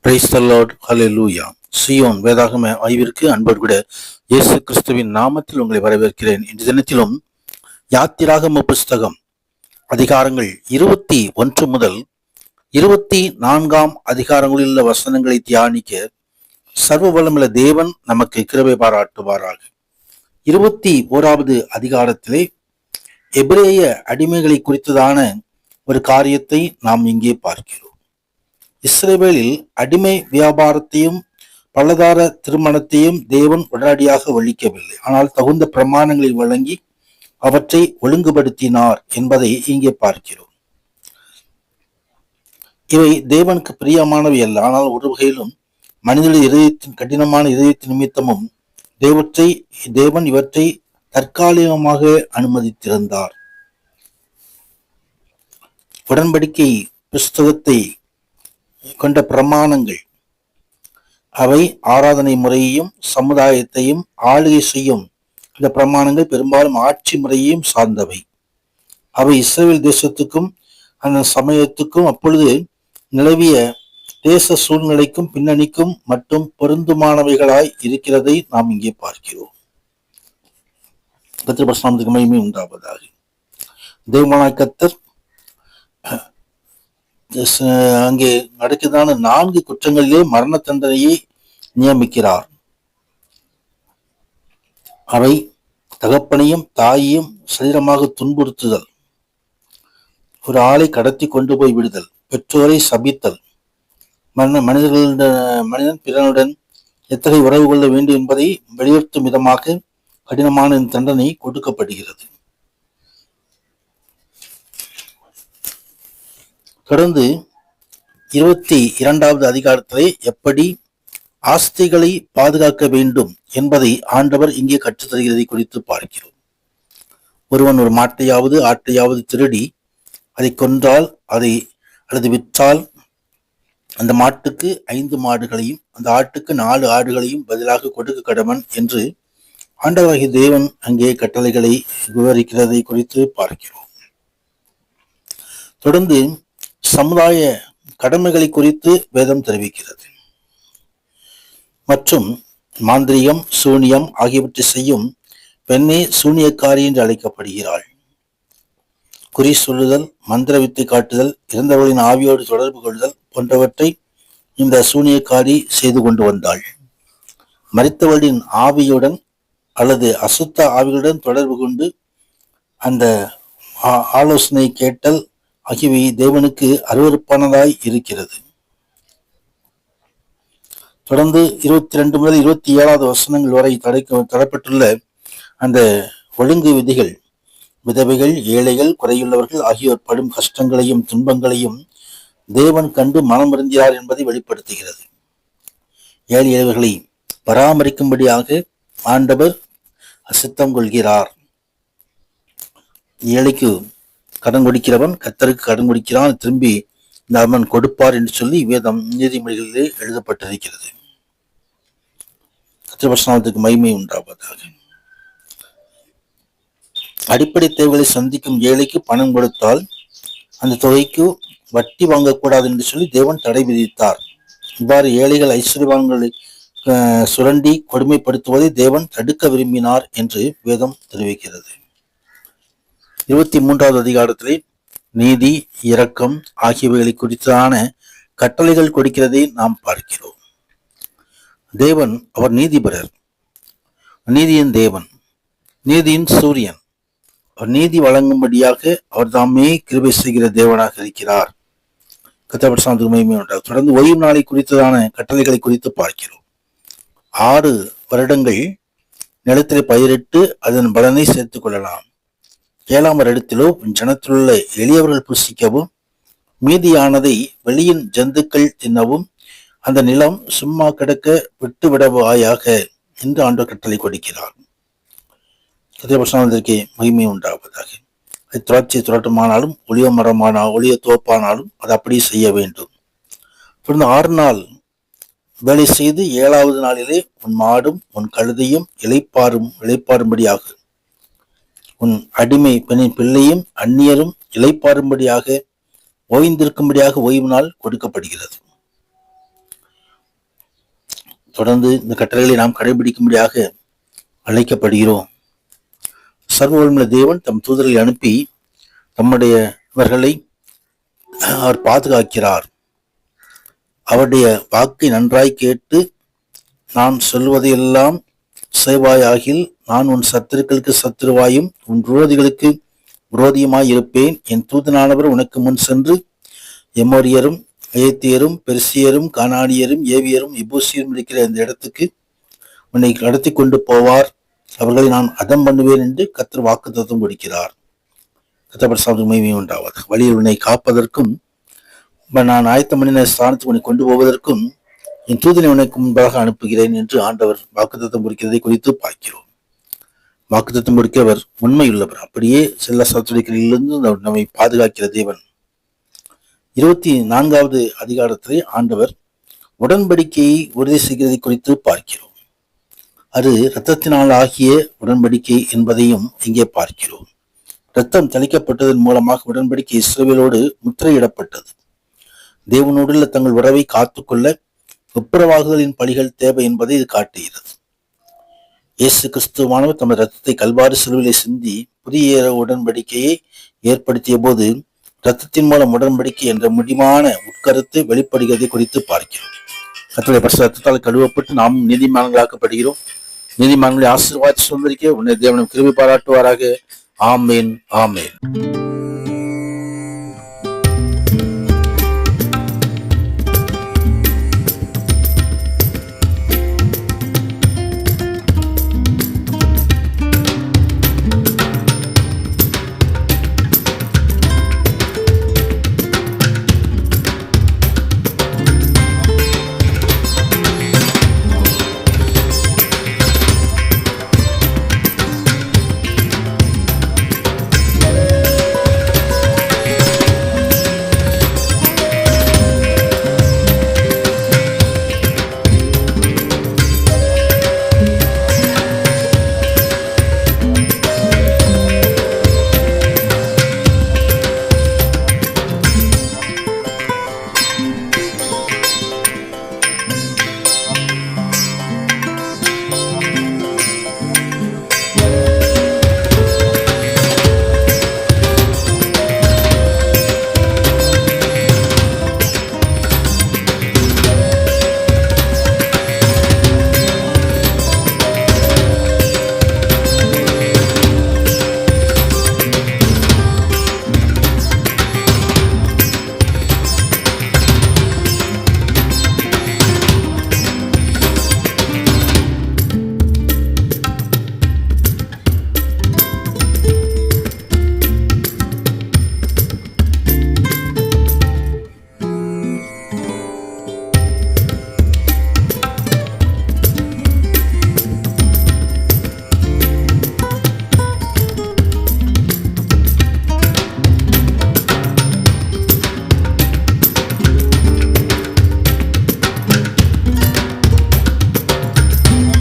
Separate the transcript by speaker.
Speaker 1: Praise the Lord, hallelujah. Zion வேதாகம ஆய்விற்கு அன்போடு கூட இயேசு கிறிஸ்துவின் நாமத்தில் உங்களை வரவேற்கிறேன். இன்று தினத்திலும் யாத்திராகம புஸ்தகம் அதிகாரங்கள் 21 முதல் 24 அதிகாரங்களில் உள்ள வசனங்களை தியானிக்க சர்வ வல்லமையுள்ள தேவன் நமக்கு கிருபை பாராட்டுவாராக. 21வது அதிகாரத்திலே எபிரேய அடிமைகளை குறித்ததான ஒரு காரியத்தை நாம் இங்கே பார்க்கிறோம். இஸ்ரவேலில் அடிமை வியாபாரத்தையும் பலதார திருமணத்தையும் தேவன் உடனடியாக ஒழிக்கவில்லை. ஆனால் தகுந்த பிரமாணங்களை வழங்கி அவற்றை ஒழுங்குபடுத்தினார் என்பதை இங்கே பார்க்கிறோம். இவை தேவனுக்கு பிரியமானவை அல்ல. ஆனால் ஒரு வகையிலும் மனிதனுடைய இதயத்தின் கடினமான இதயத்தின் நிமித்தமும் தேவன் இவற்றை தற்காலிகமாக அனுமதித்திருந்தார். உடன்படிக்கை புஸ்தகத்தை கொண்ட பிரமாணங்கள் அவை ஆராதனை முறையையும் சமுதாயத்தையும் ஆளுகை செய்யும். இந்த பிரமாணங்கள் பெரும்பாலும் ஆட்சி முறையையும் சார்ந்தவை. அவை இஸ்ரவேல் தேசத்துக்கும் அந்த சமயத்துக்கும் அப்பொழுது நிலவிய தேச சூழ்நிலைக்கும் பின்னணிக்கும் மட்டும் பொருந்துமானவைகளாய் இருக்கிறதை நாம் இங்கே பார்க்கிறோம். கர்த்தருடைய நாமத்துக்கு மகிமை உண்டாவதாக. தேவனாகிய கர்த்தர் அங்கே நடக்கிறதான 4 குற்றங்களிலே மரண தண்டனையை நியமிக்கிறார். அவை தகப்பனையும் தாயையும் சரீரமாக துன்புறுத்துதல், ஒரு ஆளை கடத்தி கொண்டு போய் விடுதல், பெற்றோரை சபித்தல், மனிதன் பிறனுடன் எத்தகைய உறவு கொள்ள வேண்டும் என்பதை வலியுறுத்தும் விதமாக கடினமான தண்டனை கொடுக்கப்படுகிறது. தொடர்ந்து 22வது அதிகாரத்திலே எப்படி ஆஸ்திகளை பாதுகாக்க வேண்டும் என்பதை ஆண்டவர் இங்கே கற்றுத்தருகிறதை குறித்து பார்க்கிறோம். ஒருவன் ஒரு மாட்டையாவது ஆட்டையாவது திருடி அதை கொன்றால் அல்லது விற்றால் அந்த மாட்டுக்கு 5 மாடுகளையும் அந்த ஆட்டுக்கு 4 ஆடுகளையும் பதிலாக கொடுக்க கடவன் என்று ஆண்டவராகிய தேவன் அங்கே கட்டளைகளை விவரிக்கிறதை குறித்து பார்க்கிறோம். தொடர்ந்து சமுதாய கடமைகளை குறித்து வேதம் தெரிவிக்கிறது. மற்றும் மாந்திரிகம், சூனியம் ஆகியவற்றை செய்யும் பெண்ணே சூனியக்காரி என்று அழைக்கப்படுகிறாள். குறி சொல்லுதல், மந்திர வித்தை காட்டுதல், இறந்தவர்களின் ஆவியோடு தொடர்பு கொள்ளுதல் போன்றவற்றை இந்த சூனியக்காரி செய்து கொண்டு வந்தாள். மரித்தவர்களின் ஆவியுடன் அல்லது அசுத்த ஆவிகளுடன் தொடர்பு கொண்டு அந்த ஆலோசனை கேட்டல் ஆகியவை தேவனுக்கு அருவருப்பானதாய் இருக்கிறது. தொடர்ந்து 22 முதல் 27வது வசனங்கள் வரை தரப்பட்டுள்ள அந்த ஒழுங்கு விதிகள் விதவைகள், ஏழைகள், குறையுள்ளவர்கள் ஆகியோர் படும் கஷ்டங்களையும் துன்பங்களையும் தேவன் கண்டு மனம் வருந்தினார் என்பதை வெளிப்படுத்துகிறது. ஏழை எளியவர்களை பராமரிக்கும்படியாக ஆண்டவர் அசுத்தம் கொள்கிறார். ஏழைக்கு கடன் கொடுக்கிறவன் கர்த்தருக்கு கடன் கொடுக்கிறான், திரும்பி அவன் கொடுப்பார் என்று சொல்லி வேதம் நீதிமொழிகளிலே எழுதப்பட்டிருக்கிறது. கர்த்தருக்கு மகிமை உண்டாவதாக. அடிப்படை தேவைகளை சந்திக்கும் ஏழைக்கு பணம் கொடுத்தால் அந்த தொகைக்கு வட்டி வாங்கக்கூடாது என்று சொல்லி தேவன் தடை விதித்தார். இவ்வாறு ஏழைகள் ஐஸ்வர்யவான்களை சுரண்டி கொடுமைப்படுத்துவதை தேவன் தடுக்க விரும்பினார் என்று வேதம் தெரிவிக்கிறது. 23வது அதிகாரத்திலே நீதி, இரக்கம் ஆகியவைகளை குறித்தான கட்டளைகள் கொடுக்கிறதை நாம் பார்க்கிறோம். தேவன் அவர் நீதிபரர், நீதியின் தேவன், நீதியின் சூரியன். அவர் நீதி வழங்கும்படியாக அவர் தாமே கிருபை செய்கிற தேவனாக இருக்கிறார். கர்த்தருடைய மகிமை உண்டாகும். தொடர்ந்து ஓய்வு நாளை குறித்ததான கட்டளைகளை குறித்து பார்க்கிறோம். 6 வருடங்கள் நிலத்திலே பயிரிட்டு அதன் பலனை சேர்த்துக் கொள்ளலாம். 7ஆம் வருடத்திலோ ஜனத்திலுள்ள எளியவர்கள் புசிக்கவும் மீதியானதை வெளியின் ஜந்துக்கள் தின்னவும் அந்த நிலம் சும்மா கிடக்க விட்டுவிடவாயாக என்று ஆண்டவர் கட்டளை கொடுக்கிறார். கர்த்தருடைய மகிமை உண்டாவதாக. அது திராட்சை தோட்டமானாலும் ஒளிய மரமானாலும் ஒளிய தோப்பானாலும் அது அப்படியே செய்ய வேண்டும். தொடர்ந்து 6 நாள் வேலை செய்து 7வது நாளிலே உன் மாடும் உன் கழுதையும் இளைப்பாறும்படியாக உன் அடிமை பெண்ணின் பிள்ளையும் அந்நியரும் இளைப்பாறும்படியாக ஓய்ந்திருக்கும்படியாக ஓய்வு நாள் கொடுக்கப்படுகிறது. தொடர்ந்து இந்த கட்டளைகளை நாம் கடைபிடிக்கும்படியாக அழைக்கப்படுகிறோம். சர்வவல்லமையுள்ள தேவன் தம் தூதர்களை அனுப்பி தம்முடையவர்களை அவர் பாதுகாக்கிறார். அவருடைய வாக்கை நன்றாய் கேட்டு நான் சொல்வதையெல்லாம் செய்வாயாகில் நான் உன் சத்துருக்களுக்கு சத்துருவாயும் உன் விரோதிகளுக்கு விரோதியுமாய் இருப்பேன். என் தூதனானவர் உனக்கு முன் சென்று எமோரியரும் ஏத்தியரும் பெர்சியரும் கானானியரும் ஏவியரும் எபூசியரும் இருக்கிற இந்த இடத்துக்கு உன்னை கடத்தி கொண்டு போவார். அவர்களை நான் அதம் பண்ணுவேன் என்று கர்த்தர் வாக்குத்தத்தம் கொடுக்கிறார். கர்த்தர் மகிமை உண்டாவது. வழியில் உன்னை காப்பதற்கும் நான் ஆயத்தம் பண்ணின ஸ்தானத்துக்கு உன்னை கொண்டு போவதற்கும் என் தூதனை உனக்கு முன்பாக அனுப்புகிறேன் என்று ஆண்டவர் வாக்குத்தத்தம் கொடுக்கிறதை குறித்து பார்க்கிறோம். வாக்குத்தத்தம் கொடுக்கிறவர் உண்மையுள்ளவர். அப்படியே செல்ல சாத்துடைகளிலிருந்து நம்மை பாதுகாக்கிற தேவன். 24வது அதிகாரத்திலே ஆண்டவர் உடன்படிக்கையை உறுதி செய்கிறதை குறித்து பார்க்கிறோம். அது இரத்தத்தினால் ஆகிய உடன்படிக்கை என்பதையும் இங்கே பார்க்கிறோம். இரத்தம் தெளிக்கப்பட்டதன் மூலமாக உடன்படிக்கை இஸ்ரவேலோடு முத்திரையிடப்பட்டது. தேவனோடுள்ள தங்கள் உறவை காத்துக்கொள்ள ஒப்புரவாகுதலின் பலிகள் தேவை என்பதை இது காட்டுகிறது. இயேசு கிறிஸ்துவானவர் தமது இரத்தத்தை கல்வாரி சிலுவையிலே சிந்தி புதிய உடன்படிக்கையை ஏற்படுத்திய போது இரத்தத்தின் மூலம் உடன்படிக்கை என்ற முடிவான உட்கருத்து வெளிப்படுகிறதை குறித்து பார்க்கிறோம். கர்த்தருடைய பரிசுத்த இரத்தத்தால் கழுவப்பட்டு நாம் நீதிமான்களாக்கப்படுகிறோம். நீதிமான்களை ஆசீர்வாதத்தை சுதந்திரிக்க உன்னை தேவனும் கிருபை பாராட்டுவாராக. ஆமேன், ஆமேன்.